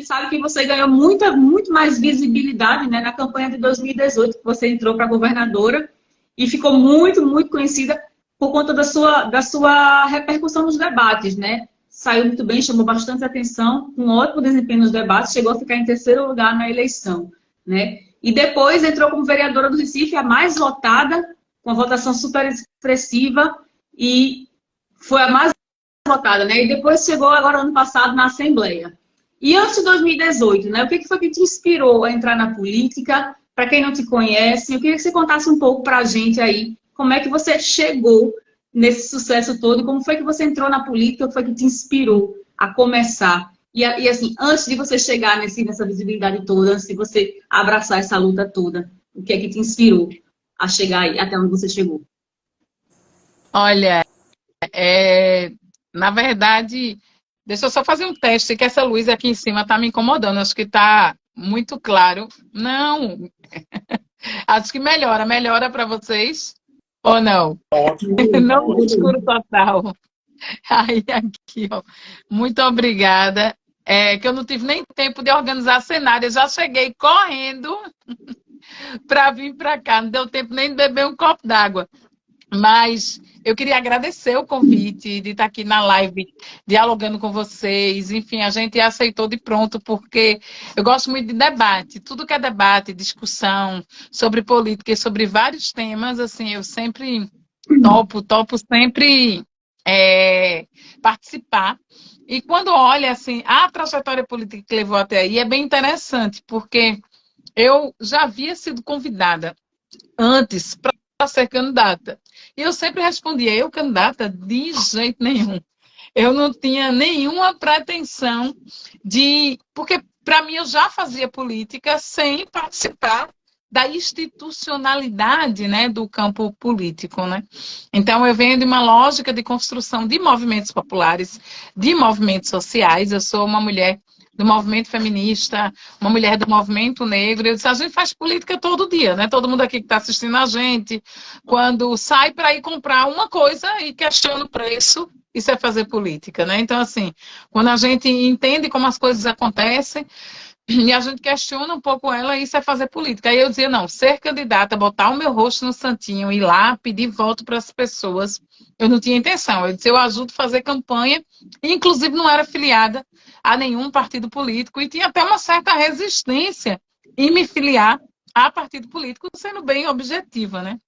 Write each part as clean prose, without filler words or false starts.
gente sabe que você ganhou muito mais visibilidade, né, na campanha de 2018, que você entrou para governadora e ficou muito conhecida por conta da sua repercussão nos debates, né? Saiu muito bem, chamou bastante atenção, com um ótimo desempenho nos debates, chegou a ficar em terceiro lugar na eleição, né? E depois entrou como vereadora do Recife, a mais votada, com a votação super expressiva, e foi a mais votada, né? E depois chegou agora ano passado na Assembleia. E antes de 2018, né? O que foi que te inspirou a entrar na política? Para quem não te conhece, eu queria que você contasse um pouco para a gente aí, como é que você chegou nesse sucesso todo, como foi que você entrou na política, o que foi que te inspirou a começar? E assim, antes de você chegar nessa visibilidade toda, antes de você abraçar essa luta toda, o que é que te inspirou a chegar aí, até onde você chegou? Olha, na verdade, deixa eu só fazer um teste, que essa luz aqui em cima está me incomodando, acho que está muito claro. Não, acho que melhora para vocês, ou não? Ótimo. Não no escuro total. Aí, aqui, ó. Muito obrigada. Que eu não tive nem tempo de organizar cenário, eu já cheguei correndo para vir para cá, não deu tempo nem de beber um copo d'água. Mas eu queria agradecer o convite de estar aqui na live, dialogando com vocês. Enfim, a gente aceitou de pronto, porque eu gosto muito de debate. Tudo que é debate, discussão sobre política e sobre vários temas, assim, eu sempre topo sempre participar. E quando olha, assim, a trajetória política que levou até aí é bem interessante, porque eu já havia sido convidada antes para ser candidata. E eu sempre respondia, eu candidata? De jeito nenhum. Eu não tinha nenhuma pretensão de... Porque, para mim, eu já fazia política sem participar da institucionalidade, né, do campo político, né? Então, eu venho de uma lógica de construção de movimentos populares, de movimentos sociais. Eu sou uma mulher do movimento feminista, uma mulher do movimento negro. Eu disse, a gente faz política todo dia, né? Todo mundo aqui que está assistindo a gente, quando sai para ir comprar uma coisa e questiona o preço, isso é fazer política, né? Então, assim, quando a gente entende como as coisas acontecem e a gente questiona um pouco ela, isso é fazer política. Aí eu dizia, não, ser candidata, botar o meu rosto no santinho, ir lá, pedir voto para as pessoas, eu não tinha intenção. Eu disse, eu ajudo a fazer campanha, e, inclusive não era filiada a nenhum partido político, e tinha até uma certa resistência em me filiar a partido político, sendo bem objetiva, né?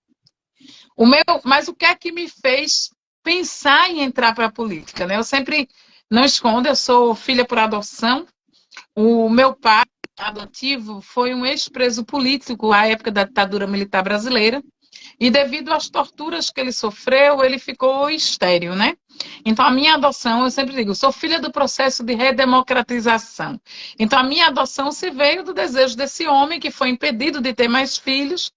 Mas o que é que me fez pensar em entrar para a política, né? Eu sempre não escondo, eu sou filha por adoção. O meu pai adotivo foi um ex-preso político à época da ditadura militar brasileira, e devido às torturas que ele sofreu, ele ficou estéril, né? Então, a minha adoção, eu sempre digo, sou filha do processo de redemocratização. Então, a minha adoção se veio do desejo desse homem que foi impedido de ter mais filhos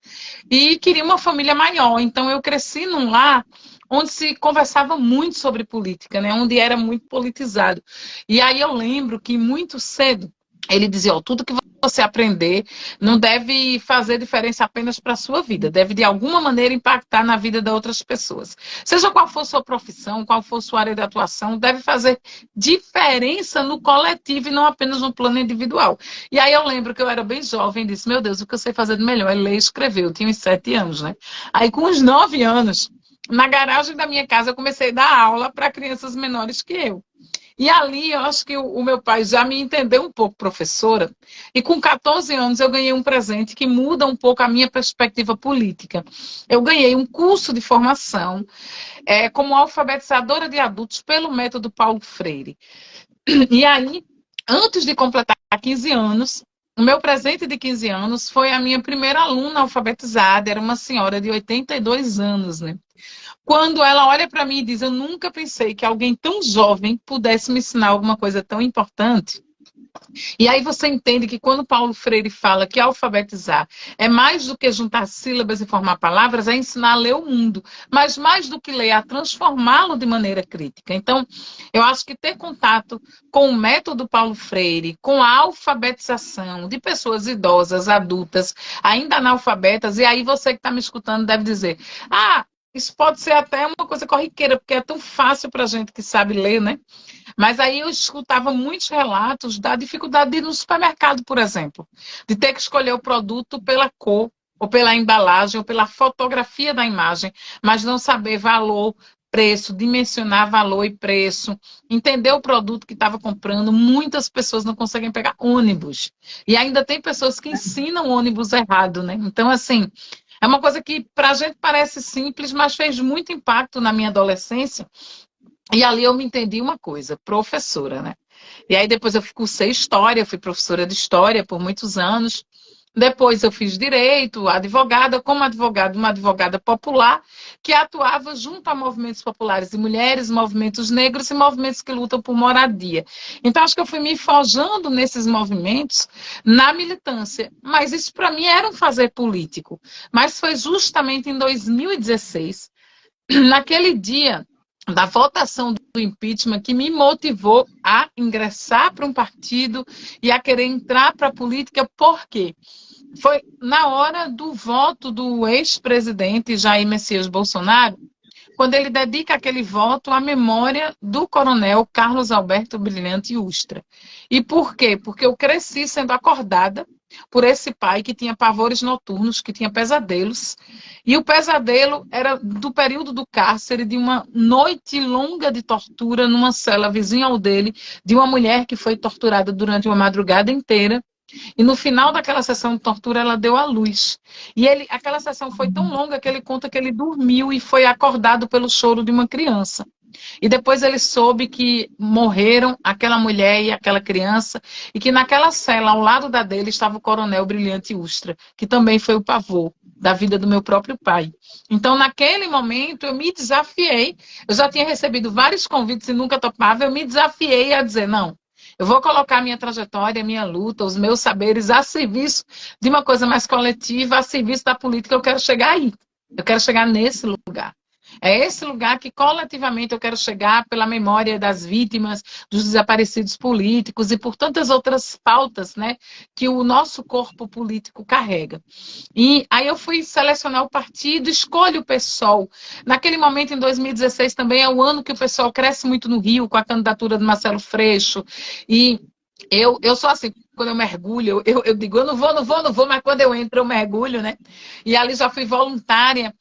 e queria uma família maior. Então, eu cresci num lar onde se conversava muito sobre política, né? Onde era muito politizado. E aí eu lembro que muito cedo ele dizia, ó, tudo que você aprender não deve fazer diferença apenas para a sua vida, deve de alguma maneira impactar na vida de outras pessoas. Seja qual for sua profissão, qual for sua área de atuação, deve fazer diferença no coletivo e não apenas no plano individual. E aí eu lembro que eu era bem jovem e disse, meu Deus, o que eu sei fazer de melhor é ler e escrever. Eu tinha uns 7 anos, né? Aí com uns 9 anos, na garagem da minha casa, eu comecei a dar aula para crianças menores que eu. E ali, eu acho que o meu pai já me entendeu um pouco, professora, e com 14 anos eu ganhei um presente que muda um pouco a minha perspectiva política. Eu ganhei um curso de formação como alfabetizadora de adultos pelo método Paulo Freire. E aí, antes de completar 15 anos, o meu presente de 15 anos foi a minha primeira aluna alfabetizada, era uma senhora de 82 anos, né? Quando ela olha para mim e diz, eu nunca pensei que alguém tão jovem pudesse me ensinar alguma coisa tão importante. E aí você entende que quando Paulo Freire fala que alfabetizar é mais do que juntar sílabas e formar palavras, é ensinar a ler o mundo. Mas mais do que ler, a transformá-lo de maneira crítica. Então, eu acho que ter contato com o método Paulo Freire, com a alfabetização de pessoas idosas, adultas, ainda analfabetas, e aí você que está me escutando deve dizer, isso pode ser até uma coisa corriqueira, porque é tão fácil para a gente que sabe ler, né? Mas aí eu escutava muitos relatos da dificuldade de ir no supermercado, por exemplo, de ter que escolher o produto pela cor, ou pela embalagem, ou pela fotografia da imagem, mas não saber valor, preço, dimensionar valor e preço, entender o produto que estava comprando. Muitas pessoas não conseguem pegar ônibus. E ainda tem pessoas que ensinam ônibus errado, né? Então, assim, é uma coisa que para a gente parece simples, mas fez muito impacto na minha adolescência. E ali eu me entendi uma coisa, professora, né? E aí depois eu cursei história, fui professora de história por muitos anos. Depois eu fiz direito, advogada, como advogada, uma advogada popular que atuava junto a movimentos populares de mulheres, movimentos negros e movimentos que lutam por moradia. Então acho que eu fui me forjando nesses movimentos na militância, mas isso para mim era um fazer político. Mas foi justamente em 2016, naquele dia da votação do impeachment, que me motivou a ingressar para um partido e a querer entrar para a política. Por quê? Foi na hora do voto do ex-presidente Jair Messias Bolsonaro, quando ele dedica aquele voto à memória do coronel Carlos Alberto Brilhante Ustra. E por quê? Porque eu cresci sendo acordada por esse pai que tinha pavores noturnos, que tinha pesadelos, e o pesadelo era do período do cárcere, de uma noite longa de tortura numa cela vizinha ao dele, de uma mulher que foi torturada durante uma madrugada inteira. E no final daquela sessão de tortura, ela deu à luz. E aquela sessão foi tão longa que ele conta que ele dormiu e foi acordado pelo choro de uma criança. E depois ele soube que morreram aquela mulher e aquela criança, e que naquela cela, ao lado da dele, estava o coronel Brilhante Ustra, que também foi o pavor da vida do meu próprio pai. Então, naquele momento, eu me desafiei. Eu já tinha recebido vários convites e nunca topava. Eu me desafiei a dizer, não, eu vou colocar a minha trajetória, a minha luta, os meus saberes a serviço de uma coisa mais coletiva, a serviço da política. Eu quero chegar aí. Eu quero chegar nesse lugar. É esse lugar que coletivamente eu quero chegar pela memória das vítimas, dos desaparecidos políticos e por tantas outras pautas, né, que o nosso corpo político carrega. E aí eu fui selecionar o partido, escolho o PSOL. Naquele momento, em 2016, também é o ano que o PSOL cresce muito no Rio, com a candidatura de Marcelo Freixo. E eu sou assim, quando eu mergulho, eu digo, eu não vou, mas quando eu entro, eu mergulho, né? E ali já fui voluntária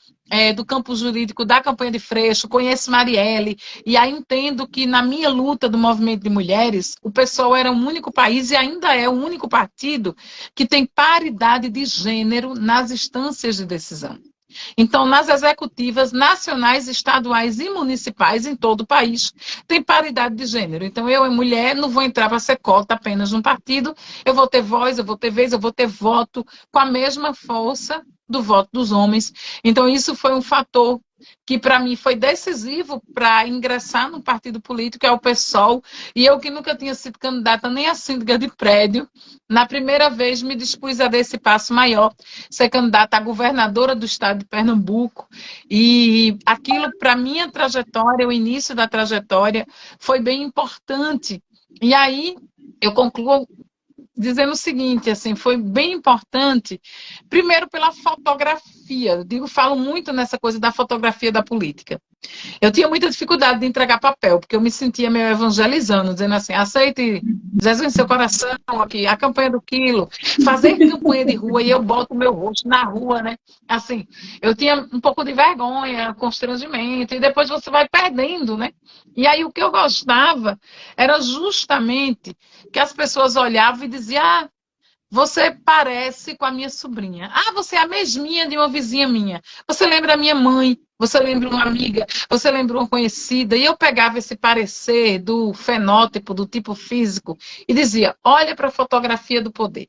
do campo jurídico da campanha de Freixo, conheço Marielle, e aí entendo que na minha luta do movimento de mulheres, o PSOL era o único país e ainda é o único partido que tem paridade de gênero nas instâncias de decisão. Então, nas executivas nacionais, estaduais e municipais em todo o país, tem paridade de gênero. Então, eu, mulher, não vou entrar para ser cota apenas num partido, eu vou ter voz, eu vou ter vez, eu vou ter voto com a mesma força do voto dos homens. Então, isso foi um fator que para mim foi decisivo para ingressar no partido político, que é o PSOL, e eu que nunca tinha sido candidata nem a síndica de prédio, na primeira vez me dispus a dar esse passo maior, ser candidata a governadora do estado de Pernambuco, e aquilo para minha trajetória, o início da trajetória, foi bem importante. E aí eu concluo dizendo o seguinte, assim, foi bem importante, primeiro pela fotografia, falo muito nessa coisa da fotografia da política. Eu tinha muita dificuldade de entregar papel, porque eu me sentia meio evangelizando, dizendo assim, aceite Jesus em seu coração, aqui, a campanha do quilo, fazer campanha de rua, e eu boto o meu rosto na rua, né? Assim, eu tinha um pouco de vergonha, constrangimento, e depois você vai perdendo, né? E aí o que eu gostava era justamente que as pessoas olhavam e diziam, ah, você parece com a minha sobrinha. Ah, você é a mesminha de uma vizinha minha. Você lembra a minha mãe, você lembra uma amiga, você lembra uma conhecida. E eu pegava esse parecer do fenótipo, do tipo físico, e dizia, olha para a fotografia do poder.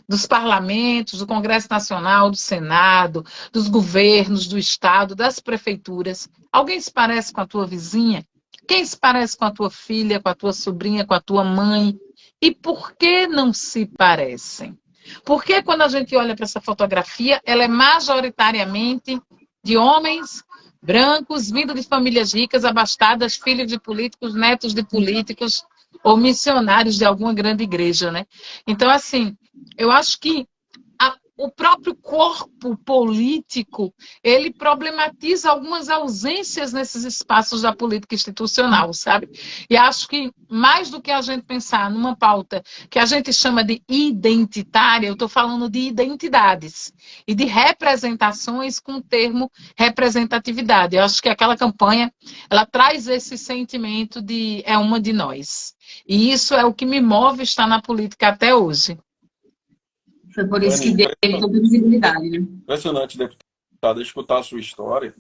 Dos parlamentos, do Congresso Nacional, do Senado, dos governos, do Estado, das prefeituras. Alguém se parece com a tua vizinha? Quem se parece com a tua filha, com a tua sobrinha, com a tua mãe? E por que não se parecem? Porque quando a gente olha para essa fotografia, ela é majoritariamente de homens brancos, vindo de famílias ricas, abastadas, filhos de políticos, netos de políticos ou missionários de alguma grande igreja, né? Então, assim, eu acho que o próprio corpo político, ele problematiza algumas ausências nesses espaços da política institucional, sabe? E acho que, mais do que a gente pensar numa pauta que a gente chama de identitária, eu estou falando de identidades e de representações com o termo representatividade. Eu acho que aquela campanha, ela traz esse sentimento de é uma de nós. E isso é o que me move estar na política até hoje. Foi por isso que teve toda visibilidade, né? Impressionante, deputada, escutar a sua história,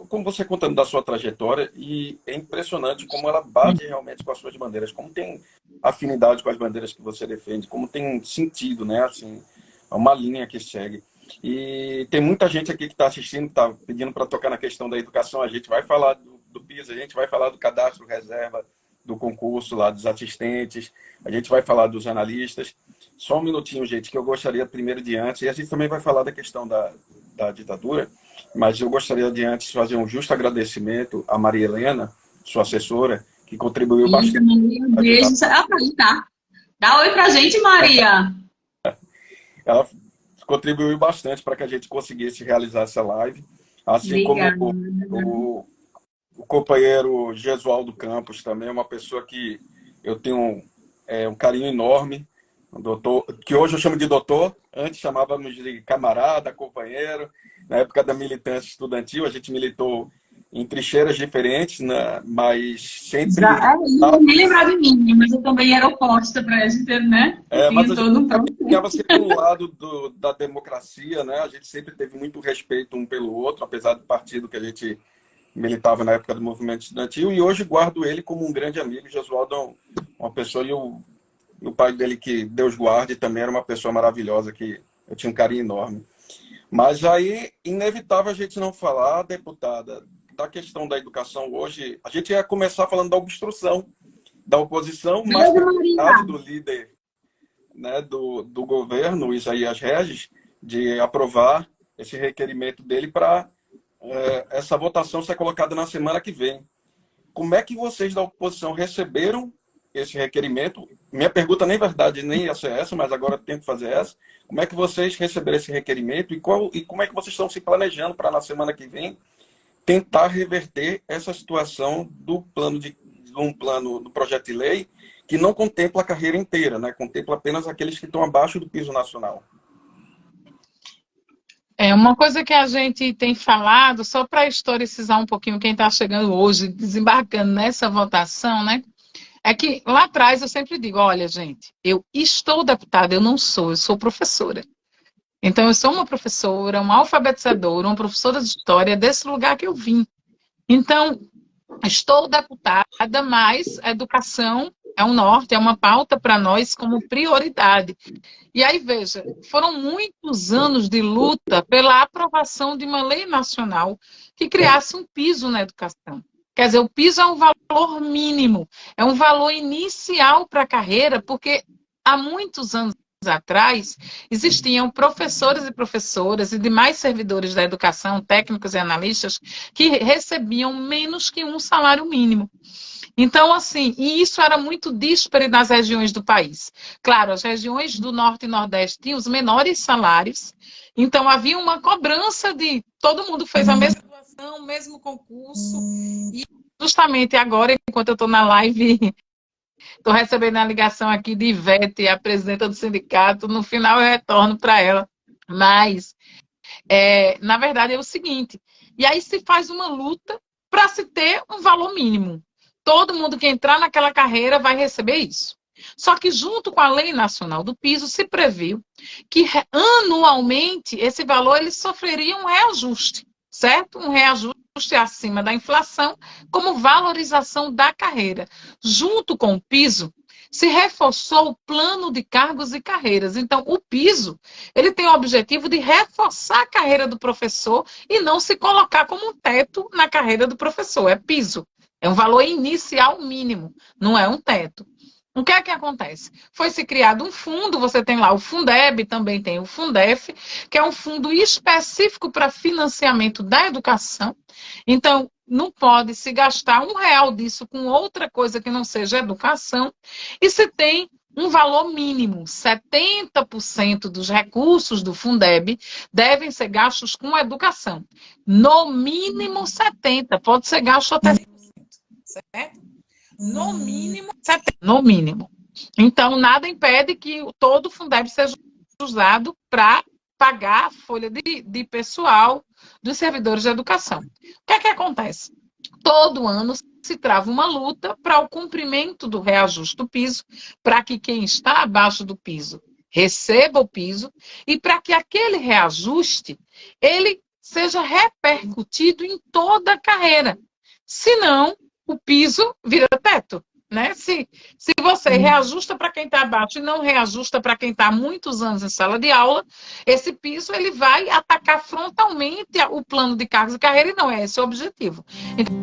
como você contando da sua trajetória, e é impressionante como ela bate realmente com as suas bandeiras, como tem afinidade com as bandeiras que você defende, como tem sentido, né? Assim, é uma linha que segue. E tem muita gente aqui que está assistindo, está pedindo para tocar na questão da educação. A gente vai falar do PISA, a gente vai falar do cadastro reserva, do concurso lá dos assistentes, a gente vai falar dos analistas. Só um minutinho, gente, que eu gostaria primeiro de antes, e a gente também vai falar da questão da ditadura, mas eu gostaria de antes fazer um justo agradecimento à Maria Helena, sua assessora, que contribuiu bastante. Um beijo. Tá. Dá oi pra gente, Maria. Ela contribuiu bastante para que a gente conseguisse realizar essa live, assim Obrigada. Como o companheiro Gesualdo Campos também é uma pessoa que eu tenho um carinho enorme, um doutor, que hoje eu chamo de doutor, antes chamávamos de camarada, companheiro. Na época da militância estudantil, a gente militou em trincheiras diferentes, né? Mas sempre... Eu nem lembrar de mim, mas eu também era oposta para a gente, né? Mas a gente ficava sempre no lado da democracia, né? A gente sempre teve muito respeito um pelo outro, apesar do partido que a gente militava na época do movimento estudantil, e hoje guardo ele como um grande amigo. Gesualdo é uma pessoa, e o pai dele, que Deus guarde, também era uma pessoa maravilhosa, que eu tinha um carinho enorme. Mas aí, inevitável a gente não falar, deputada, da questão da educação hoje. A gente ia começar falando da obstrução da oposição, mas do líder, né, do governo, Isaías Regis, de aprovar esse requerimento dele para essa votação ser colocada na semana que vem. Como é que vocês da oposição receberam esse requerimento? Minha pergunta, nem verdade, nem ia ser essa, mas agora tenho que fazer essa. Como é que vocês receberam esse requerimento e como é que vocês estão se planejando para, na semana que vem, tentar reverter essa situação do do projeto de lei que não contempla a carreira inteira, né? Contempla apenas aqueles que estão abaixo do piso nacional? Uma coisa que a gente tem falado, só para historicizar um pouquinho quem está chegando hoje, desembarcando nessa votação, né? É que lá atrás eu sempre digo, olha, gente, eu estou deputada, eu sou professora. Então, eu sou uma professora, uma alfabetizadora, uma professora de história desse lugar que eu vim. Então, estou deputada, mas a educação é um norte, é uma pauta para nós como prioridade. E aí, veja, foram muitos anos de luta pela aprovação de uma lei nacional que criasse um piso na educação. Quer dizer, o piso é um valor mínimo, é um valor inicial para a carreira, porque há muitos anos atrás, existiam professores e professoras e demais servidores da educação, técnicos e analistas, que recebiam menos que um salário mínimo. Então, assim, e isso era muito díspare nas regiões do país. Claro, as regiões do Norte e Nordeste tinham os menores salários, então havia uma cobrança de todo mundo fez a mesma situação, o mesmo concurso, e justamente agora, enquanto eu estou na live, estou recebendo a ligação aqui de Ivete, a presidenta do sindicato, no final eu retorno para ela, mas, na verdade, é o seguinte, e aí se faz uma luta para se ter um valor mínimo. Todo mundo que entrar naquela carreira vai receber isso. Só que junto com a Lei Nacional do Piso se previu que anualmente esse valor ele sofreria um reajuste, certo? Um reajuste acima da inflação como valorização da carreira. Junto com o piso, se reforçou o plano de cargos e carreiras. Então, o piso, ele tem o objetivo de reforçar a carreira do professor e não se colocar como um teto na carreira do professor. É piso. É um valor inicial mínimo, não é um teto. O que é que acontece? Foi-se criado um fundo, você tem lá o Fundeb, também tem o Fundef, que é um fundo específico para financiamento da educação. Então, não pode se gastar R$1 disso com outra coisa que não seja educação. E se tem um valor mínimo. 70% dos recursos do Fundeb devem ser gastos com educação. No mínimo 70%. Pode ser gasto até 100%. Certo? No mínimo 70%. No mínimo. Então, nada impede que todo o Fundeb seja usado para pagar a folha de pessoal dos servidores de educação. O que é que acontece? Todo ano se trava uma luta para o cumprimento do reajuste do piso, para que quem está abaixo do piso receba o piso e para que aquele reajuste ele seja repercutido em toda a carreira. Senão, o piso vira teto. Né? Se você reajusta para quem está abaixo e não reajusta para quem está há muitos anos em sala de aula, esse piso ele vai atacar frontalmente o plano de cargos e carreira e não é esse o objetivo. Então,